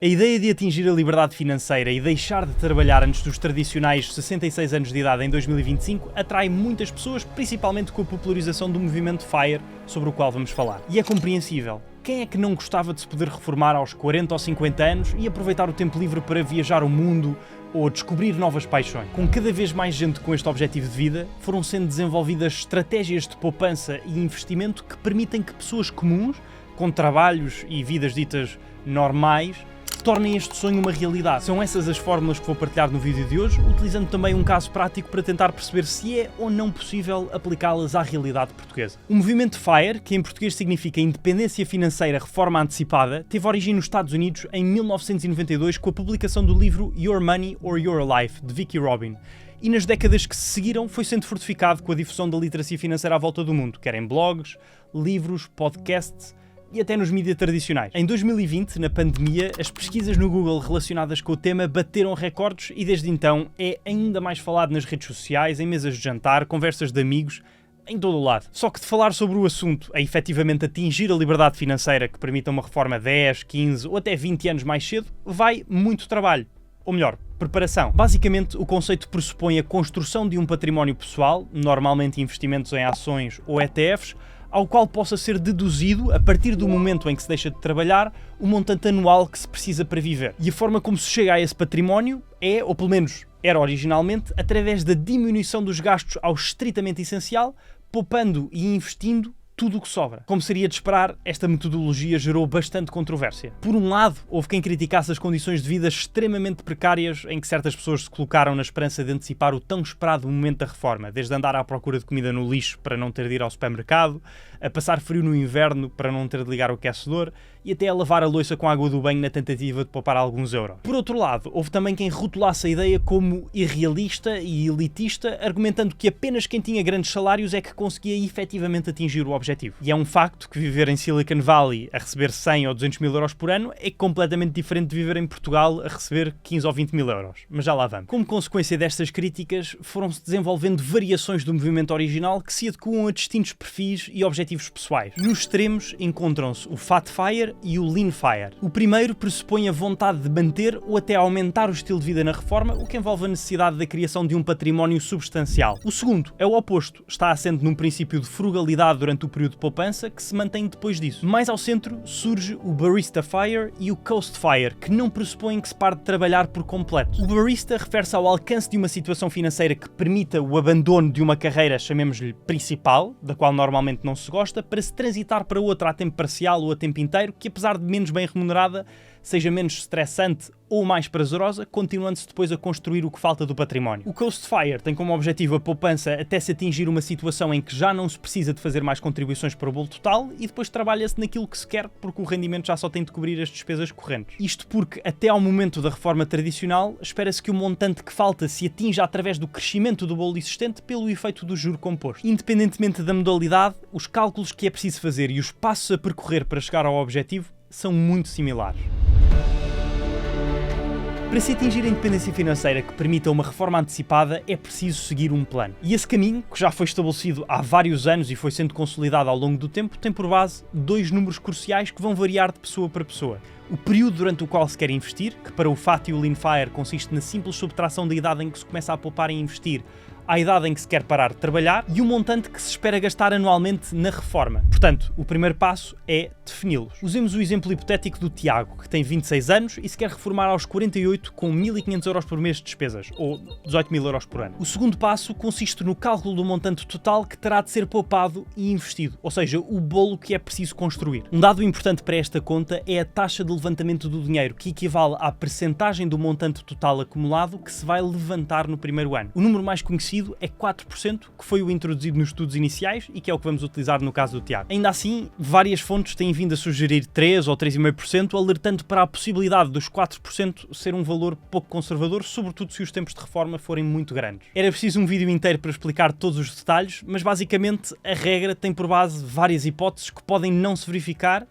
A ideia de atingir a liberdade financeira e deixar de trabalhar antes dos tradicionais 66 anos de idade em 2025 atrai muitas pessoas, principalmente com a popularização do movimento FIRE, sobre o qual vamos falar. E é compreensível. Quem é que não gostava de se poder reformar aos 40 ou 50 anos e aproveitar o tempo livre para viajar o mundo ou descobrir novas paixões? Com cada vez mais gente com este objetivo de vida, foram sendo desenvolvidas estratégias de poupança e investimento que permitem que pessoas comuns, com trabalhos e vidas ditas normais, tornem este sonho uma realidade. São essas as fórmulas que vou partilhar no vídeo de hoje, utilizando também um caso prático para tentar perceber se é ou não possível aplicá-las à realidade portuguesa. O movimento FIRE, que em português significa Independência Financeira Reforma Antecipada, teve origem nos Estados Unidos em 1992 com a publicação do livro Your Money or Your Life, de Vicki Robin. E nas décadas que se seguiram foi sendo fortificado com a difusão da literacia financeira à volta do mundo, quer em blogs, livros, podcasts e até nos mídias tradicionais. Em 2020, na pandemia, as pesquisas no Google relacionadas com o tema bateram recordes e desde então é ainda mais falado nas redes sociais, em mesas de jantar, conversas de amigos, em todo o lado. Só que de falar sobre o assunto a efetivamente atingir a liberdade financeira que permita uma reforma 10, 15 ou até 20 anos mais cedo, vai muito trabalho. Ou melhor, preparação. Basicamente, o conceito pressupõe a construção de um património pessoal, normalmente investimentos em ações ou ETFs, ao qual possa ser deduzido, a partir do momento em que se deixa de trabalhar, o montante anual que se precisa para viver. E a forma como se chega a esse património é, ou pelo menos era originalmente, através da diminuição dos gastos ao estritamente essencial, poupando e investindo tudo o que sobra. Como seria de esperar, esta metodologia gerou bastante controvérsia. Por um lado, houve quem criticasse as condições de vida extremamente precárias em que certas pessoas se colocaram na esperança de antecipar o tão esperado momento da reforma, desde andar à procura de comida no lixo para não ter de ir ao supermercado, a passar frio no inverno para não ter de ligar o aquecedor e até a lavar a louça com a água do banho na tentativa de poupar alguns euros. Por outro lado, houve também quem rotulasse a ideia como irrealista e elitista, argumentando que apenas quem tinha grandes salários é que conseguia efetivamente atingir o objetivo. E é um facto que viver em Silicon Valley a receber 100 ou 200 mil euros por ano é completamente diferente de viver em Portugal a receber 15 ou 20 mil euros. Mas já lá vamos. Como consequência destas críticas, foram-se desenvolvendo variações do movimento original que se adequam a distintos perfis e objetivos pessoais. Nos extremos encontram-se o Fat FIRE e o Lean FIRE. O primeiro pressupõe a vontade de manter ou até aumentar o estilo de vida na reforma, o que envolve a necessidade da criação de um património substancial. O segundo é o oposto, está assente num princípio de frugalidade durante o período de poupança que se mantém depois disso. Mais ao centro surge o Barista FIRE e o Coast FIRE, que não pressupõem que se pare de trabalhar por completo. O Barista refere-se ao alcance de uma situação financeira que permita o abandono de uma carreira, chamemos-lhe principal, da qual normalmente não se gosta, para se transitar para outra a tempo parcial ou a tempo inteiro, que apesar de menos bem remunerada, seja menos estressante ou mais prazerosa, continuando-se depois a construir o que falta do património. O Coast FIRE tem como objetivo a poupança até se atingir uma situação em que já não se precisa de fazer mais contribuições para o bolo total e depois trabalha-se naquilo que se quer porque o rendimento já só tem de cobrir as despesas correntes. Isto porque até ao momento da reforma tradicional espera-se que o montante que falta se atinja através do crescimento do bolo existente pelo efeito do juro composto. Independentemente da modalidade, os cálculos que é preciso fazer e os passos a percorrer para chegar ao objetivo são muito similares. Para se atingir a independência financeira que permita uma reforma antecipada, é preciso seguir um plano. E esse caminho, que já foi estabelecido há vários anos e foi sendo consolidado ao longo do tempo, tem por base dois números cruciais que vão variar de pessoa para pessoa. O período durante o qual se quer investir, que para o FAT e o Lean FIRE consiste na simples subtração da idade em que se começa a poupar e investir à idade em que se quer parar de trabalhar, e o montante que se espera gastar anualmente na reforma. Portanto, o primeiro passo é defini-los. Usemos o exemplo hipotético do Tiago, que tem 26 anos e se quer reformar aos 48 com 1.500 euros por mês de despesas, ou 18 mil euros por ano. O segundo passo consiste no cálculo do montante total que terá de ser poupado e investido, ou seja, o bolo que é preciso construir. Um dado importante para esta conta é a taxa de levantamento do dinheiro, que equivale à percentagem do montante total acumulado que se vai levantar no primeiro ano. O número mais conhecido é 4%, que foi o introduzido nos estudos iniciais e que é o que vamos utilizar no caso do Tiago. Ainda assim, várias fontes têm vindo a sugerir 3 ou 3,5%, alertando para a possibilidade dos 4% ser um valor pouco conservador, sobretudo se os tempos de reforma forem muito grandes. Era preciso um vídeo inteiro para explicar todos os detalhes, mas basicamente a regra tem por base várias hipóteses que podem não se verificar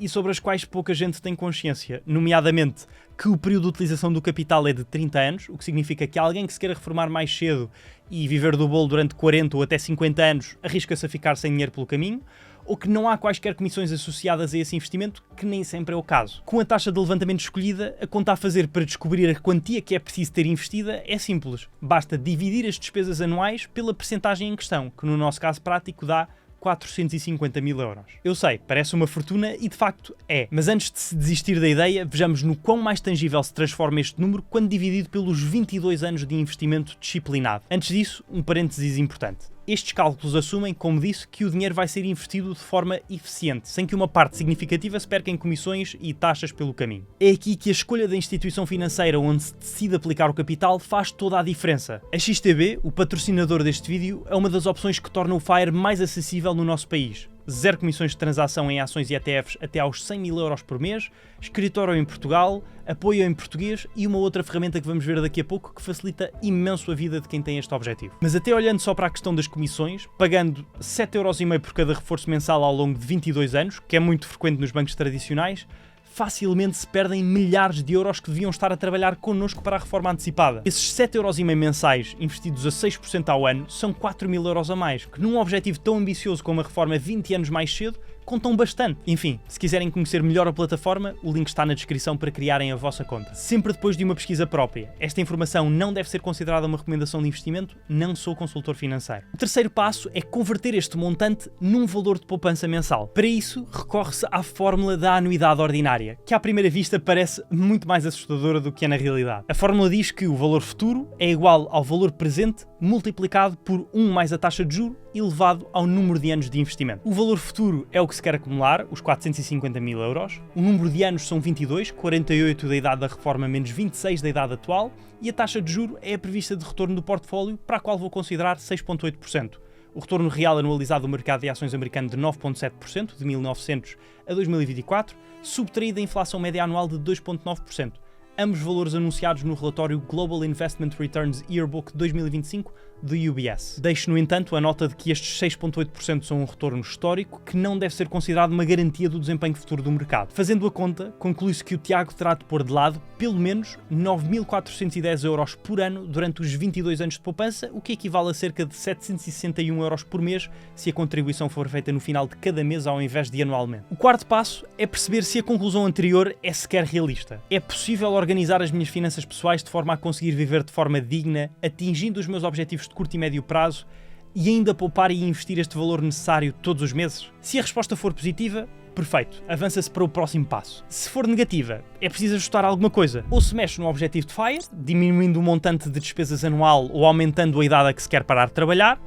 e sobre as quais pouca gente tem consciência, nomeadamente que o período de utilização do capital é de 30 anos, o que significa que alguém que se queira reformar mais cedo e viver do bolo durante 40 ou até 50 anos arrisca-se a ficar sem dinheiro pelo caminho, ou que não há quaisquer comissões associadas a esse investimento, que nem sempre é o caso. Com a taxa de levantamento escolhida, a conta a fazer para descobrir a quantia que é preciso ter investida é simples. Basta dividir as despesas anuais pela percentagem em questão, que no nosso caso prático dá 450.000 euros. Eu sei, parece uma fortuna e de facto é, mas antes de se desistir da ideia, vejamos no quão mais tangível se transforma este número quando dividido pelos 22 anos de investimento disciplinado. Antes disso, um parênteses importante. Estes cálculos assumem, como disse, que o dinheiro vai ser investido de forma eficiente, sem que uma parte significativa se perca em comissões e taxas pelo caminho. É aqui que a escolha da instituição financeira onde se decide aplicar o capital faz toda a diferença. A XTB, o patrocinador deste vídeo, é uma das opções que torna o FIRE mais acessível no nosso país. 0 comissões de transação em ações e ETFs até aos 100.000 euros por mês, escritório em Portugal, apoio em português e uma outra ferramenta que vamos ver daqui a pouco que facilita imenso a vida de quem tem este objetivo. Mas até olhando só para a questão das comissões, pagando 7,5€ por cada reforço mensal ao longo de 22 anos, que é muito frequente nos bancos tradicionais, facilmente se perdem milhares de euros que deviam estar a trabalhar connosco para a reforma antecipada. Esses 7,5€ mensais, investidos a 6% ao ano, são 4.000 euros a mais, que num objetivo tão ambicioso como a reforma 20 anos mais cedo, contam bastante. Enfim, se quiserem conhecer melhor a plataforma, o link está na descrição para criarem a vossa conta. Sempre depois de uma pesquisa própria. Esta informação não deve ser considerada uma recomendação de investimento, não sou consultor financeiro. O terceiro passo é converter este montante num valor de poupança mensal. Para isso, recorre-se à fórmula da anuidade ordinária, que à primeira vista parece muito mais assustadora do que é na realidade. A fórmula diz que o valor futuro é igual ao valor presente multiplicado por 1 mais a taxa de juros elevado ao número de anos de investimento. O valor futuro é o que se quer acumular, os 450.000 euros. O número de anos são 22, 48 da idade da reforma menos 26 da idade atual, e a taxa de juro é a prevista de retorno do portfólio, para a qual vou considerar 6,8%. O retorno real anualizado do mercado de ações americano de 9,7%, de 1900 a 2024, subtraído da inflação média anual de 2,9%. Ambos valores anunciados no relatório Global Investment Returns Yearbook 2025 do UBS. Deixo, no entanto, a nota de que estes 6,8% são um retorno histórico que não deve ser considerado uma garantia do desempenho futuro do mercado. Fazendo a conta, conclui-se que o Tiago terá de pôr de lado pelo menos 9.410 euros por ano durante os 22 anos de poupança, o que equivale a cerca de 761 euros por mês se a contribuição for feita no final de cada mês ao invés de anualmente. O quarto passo é perceber se a conclusão anterior é sequer realista. É possível organizar as minhas finanças pessoais de forma a conseguir viver de forma digna, atingindo os meus objetivos de curto e médio prazo e ainda poupar e investir este valor necessário todos os meses? Se a resposta for positiva, perfeito, avança-se para o próximo passo. Se for negativa, é preciso ajustar alguma coisa. Ou se mexe no objetivo de FIRE, diminuindo o montante de despesas anual ou aumentando a idade a que se quer parar de trabalhar,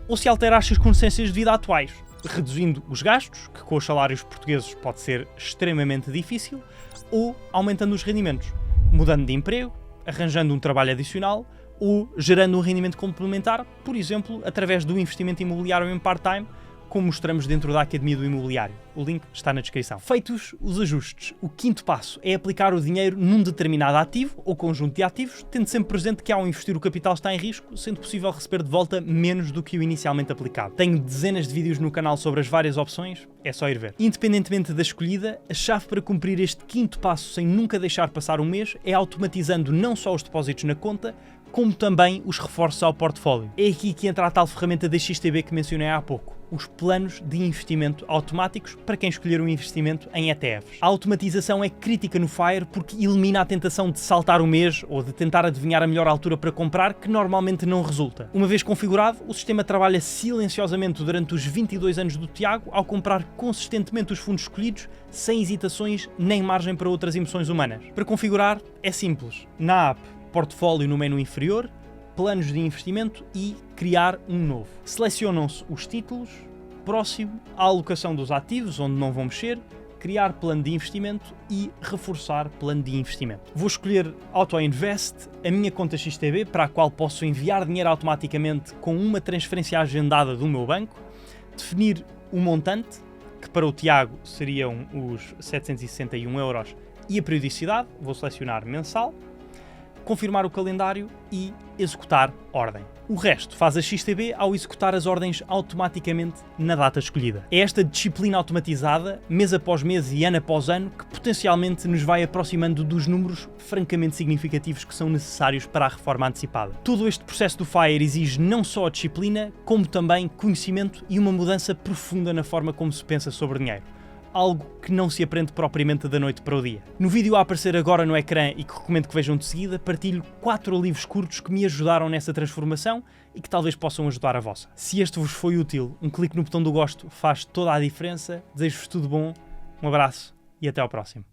ou se altera as circunstâncias de vida atuais, reduzindo os gastos, que com os salários portugueses pode ser extremamente difícil, ou aumentando os rendimentos, mudando de emprego, arranjando um trabalho adicional ou gerando um rendimento complementar, por exemplo, através do investimento imobiliário em part-time, como mostramos dentro da Academia do Imobiliário. O link está na descrição. Feitos os ajustes, o quinto passo é aplicar o dinheiro num determinado ativo ou conjunto de ativos, tendo sempre presente que ao investir o capital está em risco, sendo possível receber de volta menos do que o inicialmente aplicado. Tenho dezenas de vídeos no canal sobre as várias opções, é só ir ver. Independentemente da escolhida, a chave para cumprir este quinto passo sem nunca deixar passar um mês é automatizando não só os depósitos na conta, como também os reforços ao portfólio. É aqui que entra a tal ferramenta da XTB que mencionei há pouco, os planos de investimento automáticos para quem escolher um investimento em ETFs. A automatização é crítica no FIRE porque elimina a tentação de saltar o mês ou de tentar adivinhar a melhor altura para comprar, que normalmente não resulta. Uma vez configurado, o sistema trabalha silenciosamente durante os 22 anos do Tiago ao comprar consistentemente os fundos escolhidos, sem hesitações nem margem para outras emoções humanas. Para configurar, é simples. Na app, portfólio no menu inferior, planos de investimento e criar um novo. Selecionam-se os títulos, próximo, a alocação dos ativos, onde não vão mexer, criar plano de investimento e reforçar plano de investimento. Vou escolher Auto Invest, a minha conta XTB, para a qual posso enviar dinheiro automaticamente com uma transferência agendada do meu banco, definir o montante, que para o Tiago seriam os 761 euros, e a periodicidade, vou selecionar mensal, confirmar o calendário e executar ordem. O resto faz a XTB ao executar as ordens automaticamente na data escolhida. É esta disciplina automatizada, mês após mês e ano após ano, que potencialmente nos vai aproximando dos números francamente significativos que são necessários para a reforma antecipada. Todo este processo do FIRE exige não só a disciplina, como também conhecimento e uma mudança profunda na forma como se pensa sobre dinheiro. Algo que não se aprende propriamente da noite para o dia. No vídeo a aparecer agora no ecrã e que recomendo que vejam de seguida, partilho 4 livros curtos que me ajudaram nessa transformação e que talvez possam ajudar a vossa. Se este vos foi útil, um clique no botão do gosto faz toda a diferença. Desejo-vos tudo bom, um abraço e até ao próximo.